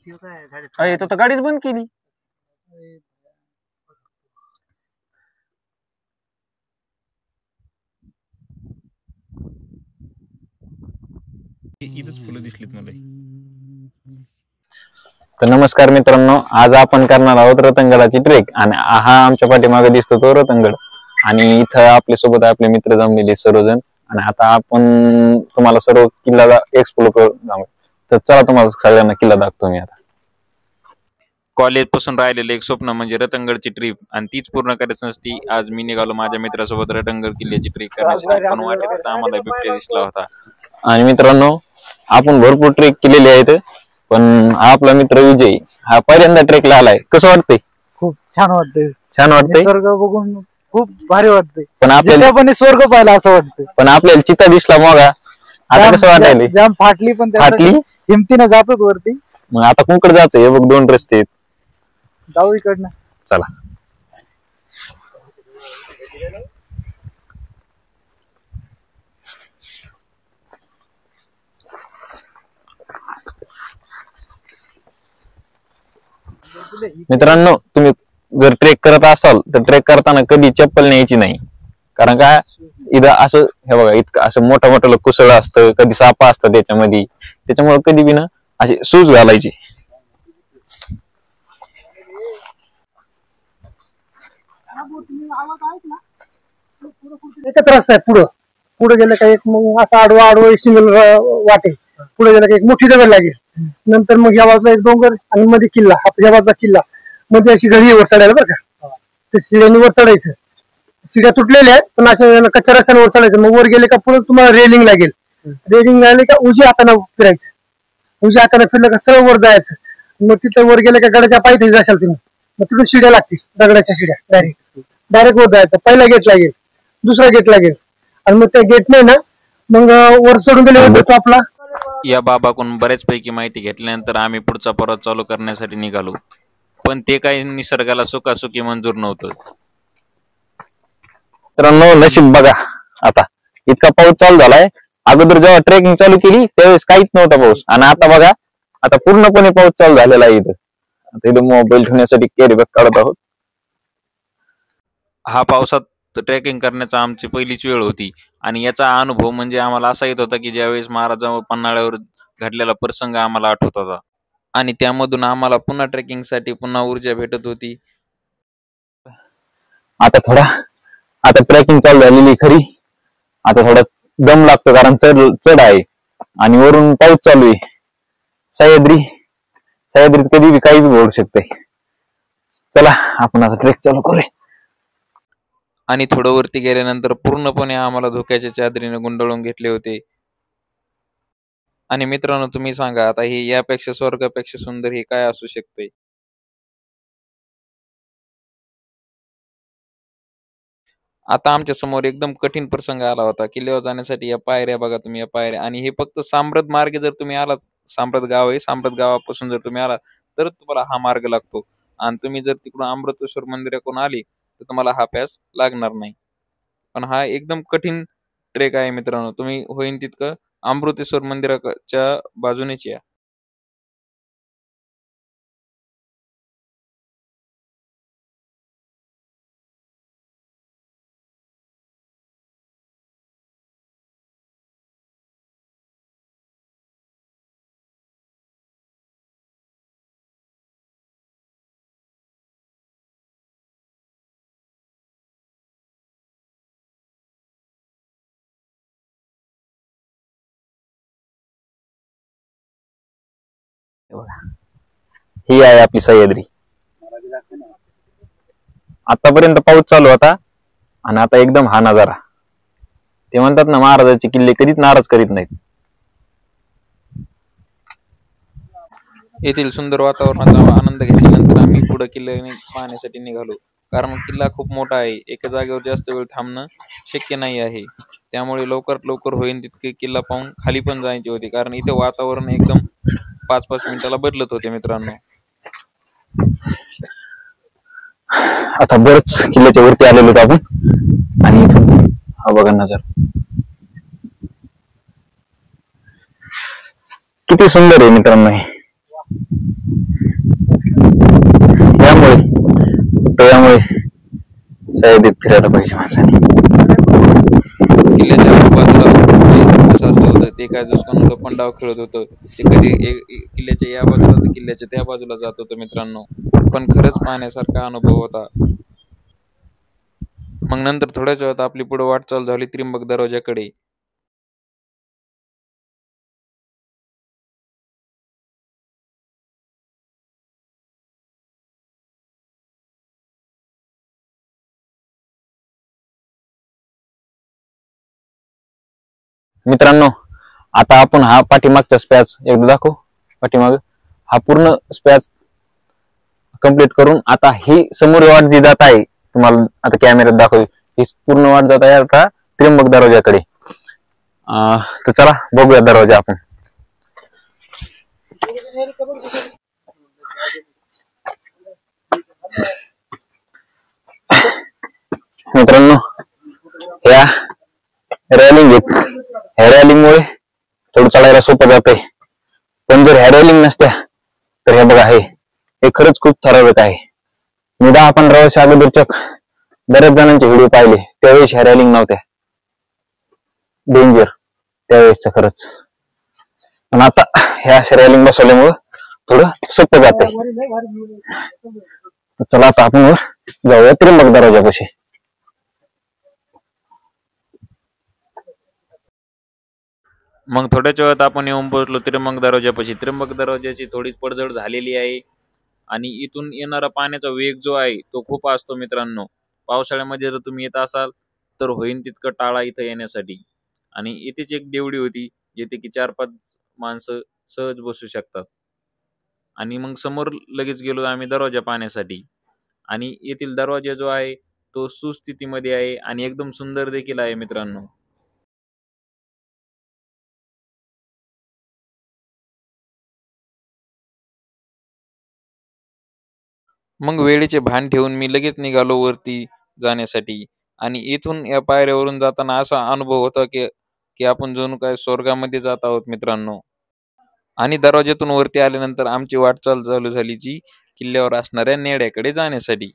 अरे तो गाडीच बंद केली. इथंच फुलं दिसलीत मला. तर नमस्कार मित्रांनो, आज आपण करणार आहोत रतनगडाची ट्रेक. आणि हा आमच्या पाठीमागे दिसतो तो रतनगड. आणि इथं आपल्या सोबत आपले मित्र जमलेले सर्वजण. आणि आता आपण तुम्हाला सर्व किल्ला एक्सप्लोर करू. तर चला तुम्हाला सगळ्यांना किल्ला दाखवतो मी आता. कॉलेज पासून राहिलेलं एक स्वप्न म्हणजे रतनगडची ट्रिप, आणि तीच पूर्ण करायसाठी आज मी निघालो माझ्या मित्रासोबत रतनगड किल्ल्याची ट्रेक करण्यासाठी. पण वाटेतच आम्हाला बिबट्या दिसला होता. आणि मित्रांनो, आपण भरपूर ट्रेक केलेले आहेत, पण आपला मित्र विजय हा पहिल्यांदा ट्रेकला आलाय. कसं वाटतंय? खूप छान वाटतंय. छान वाटतंय. स्वर्ग बघून खूप भारी वाटतंय. पण आपल्याला स्वर्ग पाहिला असं वाटतंय. पण आपल्याला चित्ता दिसला मोगा. आता कसं वाटायला? जाम फाटली, पण फाटली हिमतीनं जातोच वरती. मग आता कुंकड जायचं. हे बघ 2 रस्ते आहेत. जाऊ इकडनं. चला. मित्रांनो, तुम्ही जर ट्रेक करत असाल तर ट्रेक करताना कधी चप्पल न्यायची नाही. कारण का इथं असं हे बघा, इतकं असं मोठं मोठं कुसळ असतं, कधी सापा असतं त्याच्यामध्ये. त्याच्यामुळे कधी बी ना असे शूज घालायचे. एकच रस्ता आहे. पुढे गेलं का एक मग असा आडवा सिंगल वाटे. पुढे गेलं का एक मोठी दगड लागेल. नंतर मग या बाजूला एक डोंगर आणि मध्ये किल्ला. या बाजूला किल्ला मध्ये अशी घडी वर चढायला बरं का. ते शिड्याने वर चढायचं. शिड्या तुटलेल्या आहेत, पण अशा कच्च्या रस्त्यावर चढायचं. मग वर गेले का पुढे तुम्हाला रेलिंग लागेल. रेलिंग लागले का उजव्या हाताने फिरायचं. उजव्या हाताने फिरलं का सरळ वर जायचं. मग तिथं वर गेले का गडाच्या पायथ्याशी जाशाल तुम्ही. मग तिथून शिड्या लागतील, दगडाच्या शिड्या. डायरेक्ट वर जायचं. पहिला गेट लागेल, दुसरा गेट लागेल, आणि मग त्या गेट नाही ना मग वर चढून गेले तो आपला. या बाबाकडून बऱ्याचपैकी माहिती घेतल्यानंतर आम्ही पुढचा पर्वत चालू करण्यासाठी निघालो. पण ते काही निसर्गाला सुखासुखी मंजूर नव्हतं. तर नशीब बघा, आता इतका पाऊस चालू झालाय. अगोदर जेव्हा ट्रेकिंग चालू केली त्यावेळेस काहीच नव्हता पाऊस, आणि आता बघा आता पूर्णपणे पाऊस चालू झालेला आहे. आता इथं मोबाईल ठेवण्यासाठी कॅरी बॅग काढत आहोत. हा पावसात ट्रेकिंग करण्याचा आमची पहिलीच वेळ होती, आणि याचा अनुभव म्हणजे आम्हाला असा येत होता की ज्यावेळेस महाराज पन्हाळ्यावर घडलेला प्रसंग आम्हाला आठवत होता, आणि त्यामधून आम्हाला पुन्हा ट्रेकिंगसाठी पुन्हा ऊर्जा भेटत होती. आता ट्रेकिंग चालू झालेली खरी. आता थोडा दम लागतो, कारण चढ आहे आणि वरून पाऊस चालू आहे. सह्याद्रीत कधी बी काही बी घडू शकते. चला आपण आता ट्रेक चालू करूया. आणि थोडं वरती गेल्यानंतर पूर्णपणे आम्हाला धोक्याच्या चादरीने गुंडाळून घेतले होते. आणि मित्रांनो, तुम्ही सांगा आता हे यापेक्षा स्वर्गापेक्षा सुंदर हे काय असू शकते. आता आमच्या समोर एकदम कठीण प्रसंग आला होता. किल्ल्यावर जाण्यासाठी या पायऱ्या बघा तुम्ही, या पायऱ्या. आणि हे फक्त सांब्रत मार्गे जर तुम्ही आलात, सांब्रत गाव आहे, सांब्रत गावापासून जर तुम्ही आलात तर तुम्हाला हा मार्ग लागतो. आणि तुम्ही जर तिकडून अमृतेश्वर मंदिराकडून आली तर तुम्हाला हा पॅस लागणार नाही. पण हा एकदम कठीण ट्रेक आहे मित्रांनो. तुम्ही होईन तितकं अमृतेश्वर मंदिराच्या बाजूनेच या. ही आहे आपली सह्याद्री. आतापर्यंत पाऊस चालू होता, आणि आता एकदम हा नजारा. ते म्हणतात ना, महाराजाचे किल्ले कधीच नाराज करीत नाहीत. येथील सुंदर वातावरणाचा आनंद घेतल्यानंतर आम्ही पुढे किल्ल्याने पाहण्यासाठी निघालो. कारण किल्ला खूप मोठा आहे, एका जागेवर जास्त वेळ थांबणं शक्य नाही आहे. त्यामुळे लवकरात लवकर होईल तितके किल्ला पाहून खाली पण जायचे होते, कारण इथे वातावरण एकदम 5-5 मिनिटाला बदलत होते मित्रांनो. आता बरंच किल्ल्याच्या वरती आलेलो होतो आपण, आणि इथून हा बघा नजर किती सुंदर आहे मित्रांनो. सह्याद्रीत फिरायला पाहिजे माणसाने. किल्ल्याच्या आजूबाजूला कसं असलं होतं ते काय दुसकं होतं, पण डाव खेळत होतं ते कधी किल्ल्याच्या या बाजूला तर किल्ल्याच्या त्या बाजूला जात होतं मित्रांनो. पण खरंच पाहण्यासारखा अनुभव होता. मग नंतर थोड्याच वेळात आपली पुढे वाटचाल झाली त्र्यंबक दरवाजाकडे. मित्रांनो, आता आपण हा पाठीमागचा स्पॅच एकदा दाखव. पाठीमाग हा पूर्ण स्पॅच कंप्लीट करून आता ही समोर वाट जी जात आहे, तुम्हाला आता कॅमेऱ्यात दाखव, ही पूर्ण वाट जात आहे आता त्र्यंबक दरवाजाकडे. तर चला बघूया दरवाजा आपण. मित्रांनो, ह्या रॅलिंग ह्या रॅलिंगमुळे थोडं चढायला सोपं जात आहे. पण जर ह्या रॅलिंग नसत्या तर हे बघा हे खरंच खूप थरारक आहे. मी 10-15 वर्ष अगोदरच्या बऱ्याच जणांचे व्हिडिओ पाहिले, त्यावेळेस ह्या रॅलिंग नव्हत्या. डेंजर त्यावेळेसच खरंच. पण आता ह्या अशा रॅलिंग बसवल्यामुळं थोडं सोपं जात आहे. चला आता आपण जाऊया त्र्यंबक दरवाजापाशी. मग थोड्याच वेळात आपण येऊन पोहोचलो त्र्यंबक दरवाजापाशी. त्र्यंबक दरवाजाची थोडी पडझड झालेली आहे आणि इथून येणारा पाण्याचा वेग जो आहे तो खूप असतो मित्रांनो. पावसाळ्यामध्ये जर तुम्ही येत असाल तर होईन तितकं टाळा इथं येण्यासाठी. आणि इथेच एक देवडी होती जिथे की 4-5 माणसं सहज बसू शकतात. आणि मग समोर लगेच गेलो आम्ही दरवाजा पाहण्यासाठी. आणि येथील दरवाजा जो आहे तो सुस्थितीमध्ये आहे आणि एकदम सुंदर देखील आहे मित्रांनो. मग वेळेचे भान ठेवून मी लगेच निघालो वरती जाण्यासाठी. आणि इथून या पायऱ्यावरून जाताना असा अनुभव होता की की आपण जणू काय स्वर्गामध्ये जात आहोत मित्रांनो. आणि दरवाज्यातून वरती आल्यानंतर आमची वाटचाल चालू झाली जी किल्ल्यावर असणाऱ्या नेड्याकडे जाण्यासाठी.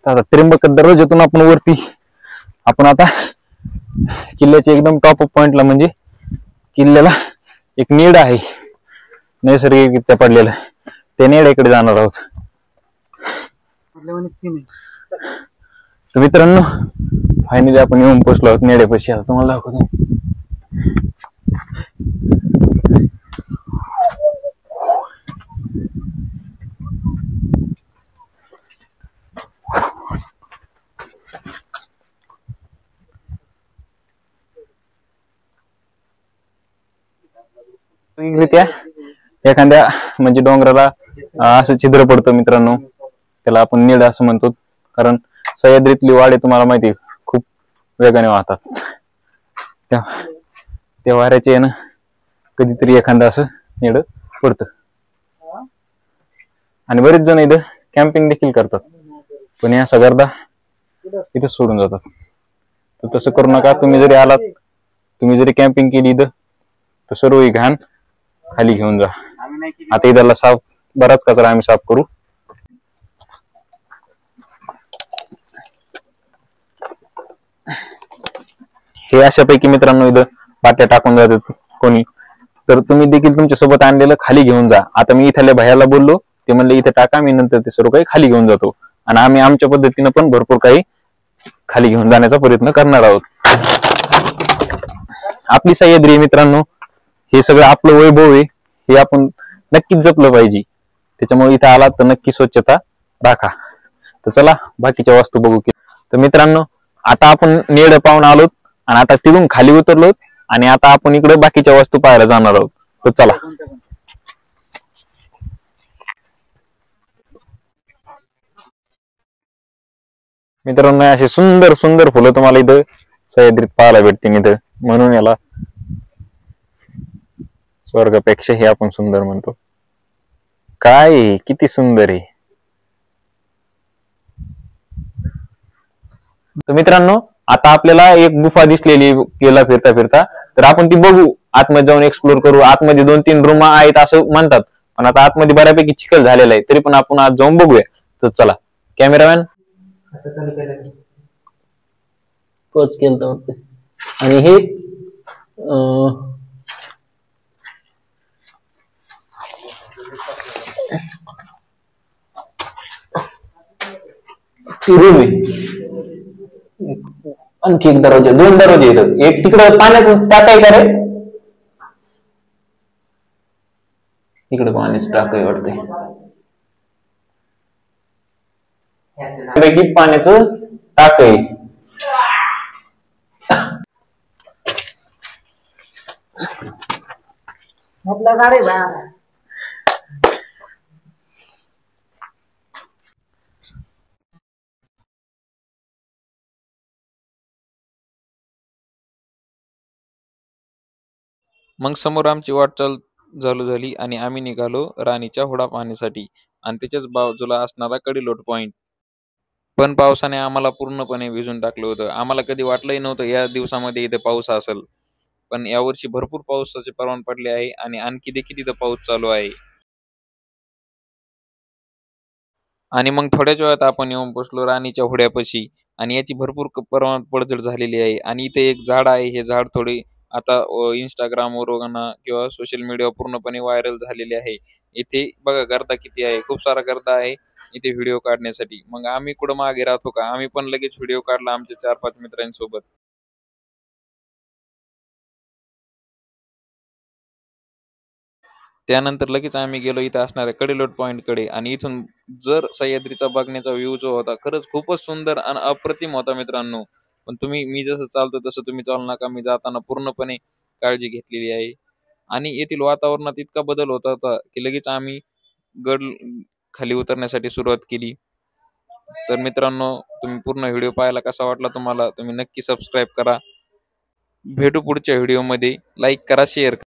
आता त्र्यंबक दरवाजातून आपण आता किल्ल्याच्या एकदम टॉप पॉइंटला, म्हणजे किल्ल्याला एक नेड आहे नैसर्गिकरित्या पडलेलं, त्या नेड्याकडे जाणार आहोत. तर मित्रांनो, फायनली आपण येऊन पोहोचलो आहोत नेड्यापाशी. आता तुम्हाला दाखवतो. एखाद्या म्हणजे डोंगराला असं छिद्र पडतं मित्रांनो, त्याला आपण नेड असं म्हणतो. कारण सह्याद्रीतली वाडे तुम्हाला माहिती आहे खूप वेगाने वाहतात. त्या वाऱ्याचे ना कधीतरी एखादं असं नेड पडतं. आणि बरेच जण इथं कॅम्पिंग देखील करतात, पण या सगळ्या इथं सोडून जातात. तर तसं करू नका. तुम्ही जरी आलात, तुम्ही जरी कॅम्पिंग केली इथं, तर सर्व घाण खाली घेऊन जा. आता इथला बराच कचरा आम्ही साफ करू. हे अशापैकी मित्रांनो इथं बाट्या टाकून जातात कोणी, तर तुम्ही देखील तुमच्या सोबत आणलेलं खाली घेऊन जा. आता मी इथल्या भैयाला बोललो, ते म्हणले इथे टाका, मी नंतर ते सर्व काही खाली घेऊन जातो. आणि आम्ही आमच्या पद्धतीनं पण भरपूर काही खाली घेऊन जाण्याचा प्रयत्न करणार आहोत. आपली सह्याद्री मित्रांनो, हे सगळं आपलं वैभव आहे, हे आपण नक्कीच जपलं पाहिजे. त्याच्यामुळे इथे आलात तर नक्की स्वच्छता राखा. तर चला बाकीच्या वस्तू बघू. तर मित्रांनो, आता आपण नेड पाहून आलोत आणि आता तिथून खाली उतरलोत आणि आता आपण इकडे बाकीच्या वस्तू पाहायला जाणार आहोत. तर चला. मित्रांनो, अशी सुंदर सुंदर फुलं तुम्हाला इथं सह्याद्रीत पाहायला भेटतील इथं, म्हणून याला स्वर्गापेक्षा हे आपण सुंदर म्हणतो. काय किती सुंदर आहे. तर मित्रांनो, आता आपल्याला एक गुफा दिसलेली गेला फिरता फिरता, तर आपण ती बघू, आतमध्ये जाऊन एक्सप्लोर करू. आतमध्ये 2-3 रूम आहेत असं म्हणतात, पण आता आतमध्ये बऱ्यापैकी चिखल झालेला आहे, तरी पण आपण आज जाऊन बघूया. तर चला कॅमेरामॅन कोच केलं वाटतं. आणि हे ती रूम आहे. आणखी एक दरवाजा, 2 दरवाजे येतात. एक तिकडं पाण्याचं टाक आहे का रे? इकडे पाण्याचं टाक आहे वाटतंय. पैकी पाण्याचं टाक आहे. आपला गाडी बा मग समोर आमची वाटचाल चालू झाली आणि आम्ही निघालो राणीच्या हुडा पाहण्यासाठी आणि त्याच्याच बाजूला असणारा कडेलोट पॉइंट. पण पावसाने आम्हाला पूर्णपणे भिजून टाकलं होतं. आम्हाला कधी वाटलंही नव्हतं या दिवसामध्ये इथे पाऊस असेल, पण यावर्षी भरपूर पावसाचे प्रमाण पडले आहे आणि आणखी देखील इथं पाऊस चालू आहे. आणि मग थोड्याच वेळात आपण येऊन पोचलो राणीच्या होड्यापाशी आणि याची भरपूर प्रमाणात पडझड झालेली आहे. आणि इथे एक झाड आहे, हे झाड थोडे आता इंस्टाग्रामवर म्हणा किंवा सोशल मीडियावर पूर्णपणे व्हायरल झालेले आहे. इथे बघा गर्दा किती आहे, खूप सारा गर्दा आहे इथे व्हिडिओ काढण्यासाठी. मग आम्ही कुठं मागे राहतो का, आम्ही पण लगेच व्हिडिओ काढला आमच्या 4-5 मित्रांसोबत. त्यानंतर लगेच आम्ही गेलो इथं असणाऱ्या कडेलोट पॉइंट कडे आणि इथून जर सह्याद्रीचा बघण्याचा व्ह्यू जो होता खरंच खूपच सुंदर आणि अप्रतिम होता मित्रांनो. पण मी जसं चालतो तसं तुम्ही चालू नका, मी जाताना पूर्णपणे काळजी घेतलेली आहे. आणि येथील वातावरणात इतका बदल होत होता की लगेच आम्ही गड खाली उतरण्यासाठी सुरुवात केली. तर मित्रांनो, तुम्ही पूर्ण व्हिडिओ पाहायला कसा वाटला तुम्हाला, तुम्ही नक्की सबस्क्राईब करा. भेटू पुढच्या व्हिडिओमध्ये. लाईक करा, शेअर करा.